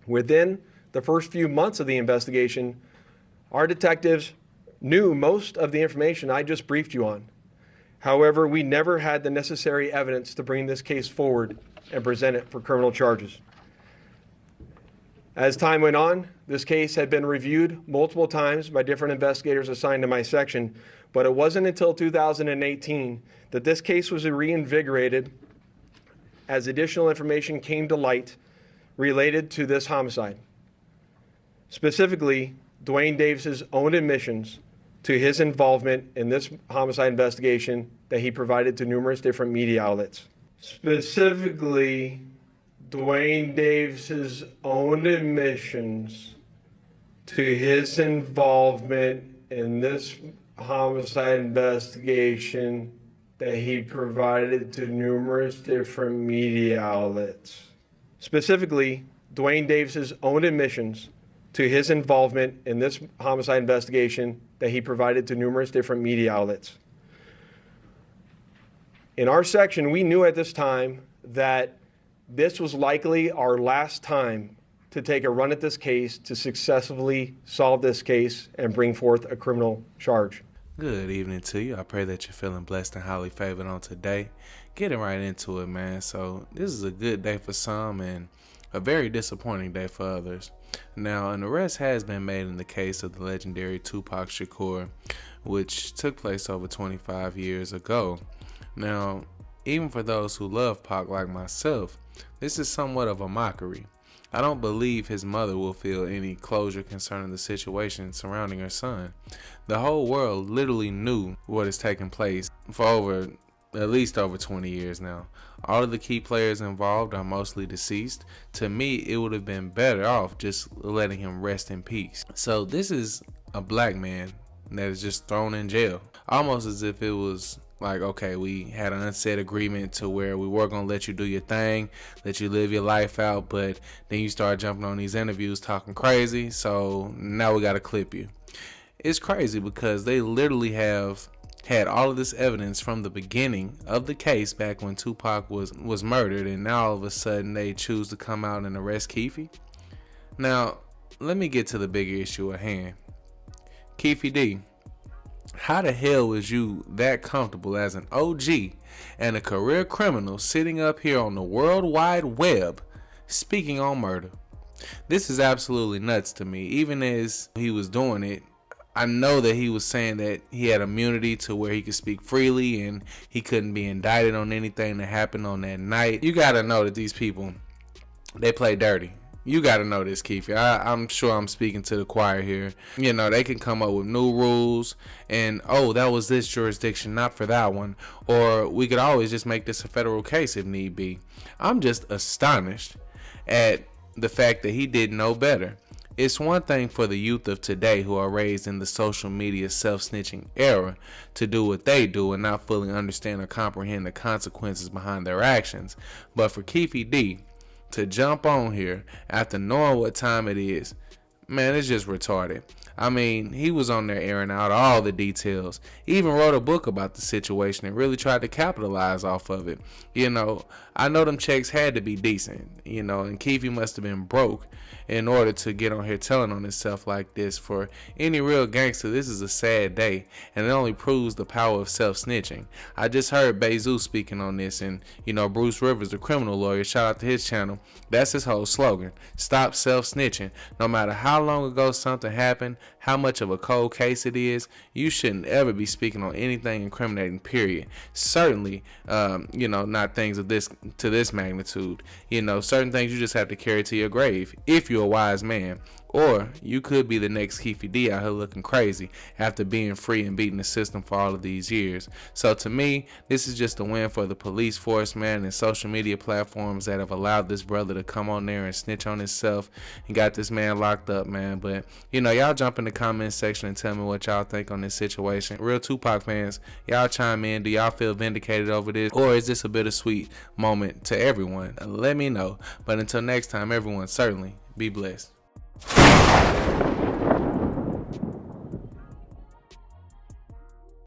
Within the first few months of the investigation, our detectives knew most of the information I just briefed you on. However, we never had the necessary evidence to bring this case forward and present it for criminal charges. As time went on, this case had been reviewed multiple times by different investigators assigned to my section, but it wasn't until 2018 that this case was reinvigorated as additional information came to light related to this homicide. Specifically, Dwayne Davis's own admissions to his involvement in this homicide investigation that he provided to numerous different media outlets. Specifically, Dwayne Davis's own admissions to his involvement in this homicide investigation that he provided to numerous different media outlets. Specifically, Dwayne Davis's own admissions to his involvement in this homicide investigation that he provided to numerous different media outlets. In our section, we knew at this time that this was likely our last time to take a run at this case to successfully solve this case and bring forth a criminal charge. Good evening to you. I pray that you're feeling blessed and highly favored on today. Getting right into it, man. So this is a good day for some and a very disappointing day for others. Now, an arrest has been made in the case of the legendary Tupac Shakur, which took place over 25 years ago. Now, even for those who love Pac like myself, this is somewhat of a mockery. I don't believe his mother will feel any closure concerning the situation surrounding her son. The whole world literally knew what is taking place for at least over 20 years now. All of the key players involved are mostly deceased. To me, it would have been better off just letting him rest in peace. So this is a black man that is just thrown in jail, almost as if it was like, okay, we had an unsaid agreement to where we were going to let you do your thing, let you live your life out, but then you start jumping on these interviews talking crazy, so now we got to clip you. It's crazy because they literally have had all of this evidence from the beginning of the case back when Tupac was murdered, and now all of a sudden they choose to come out and arrest Keefe. Now, let me get to the bigger issue at hand. Keefe D, how the hell was you that comfortable as an OG and a career criminal sitting up here on the World Wide Web speaking on murder? This is absolutely nuts to me. Even as he was doing it, I know that he was saying that he had immunity to where he could speak freely and he couldn't be indicted on anything that happened on that night. You gotta know that these people, they play dirty. You got to know this, Keefe. I'm sure I'm speaking to the choir here. You know, they can come up with new rules and, oh, that was this jurisdiction, not for that one. Or we could always just make this a federal case if need be. I'm just astonished at the fact that he did know better. It's one thing for the youth of today who are raised in the social media self-snitching era to do what they do and not fully understand or comprehend the consequences behind their actions. But for Keefe D to jump on here after knowing what time it is, man, it's just retarded. I mean, he was on there airing out all the details. He even wrote a book about the situation and really tried to capitalize off of it. You know, I know them checks had to be decent, you know, and Keefe must have been broke in order to get on here telling on himself like this. For any real gangster, this is a sad day, and it only proves the power of self-snitching. I just heard Bezos speaking on this, and, you know, Bruce Rivers, the criminal lawyer, shout out to his channel, that's his whole slogan: stop self-snitching. No matter how long ago something happened, how much of a cold case it is, you shouldn't ever be speaking on anything incriminating, period. Certainly, you know, not things of this to this magnitude. You know, certain things you just have to carry to your grave if you're a wise man. Or you could be the next Keefe D out here looking crazy after being free and beating the system for all of these years. So to me, this is just a win for the police force, man, and social media platforms that have allowed this brother to come on there and snitch on himself and got this man locked up, man. But, you know, y'all jump in the comment section and tell me what y'all think on this situation. Real Tupac fans, y'all chime in. Do y'all feel vindicated over this? Or is this a bittersweet moment to everyone? Let me know. But until next time, everyone, certainly be blessed.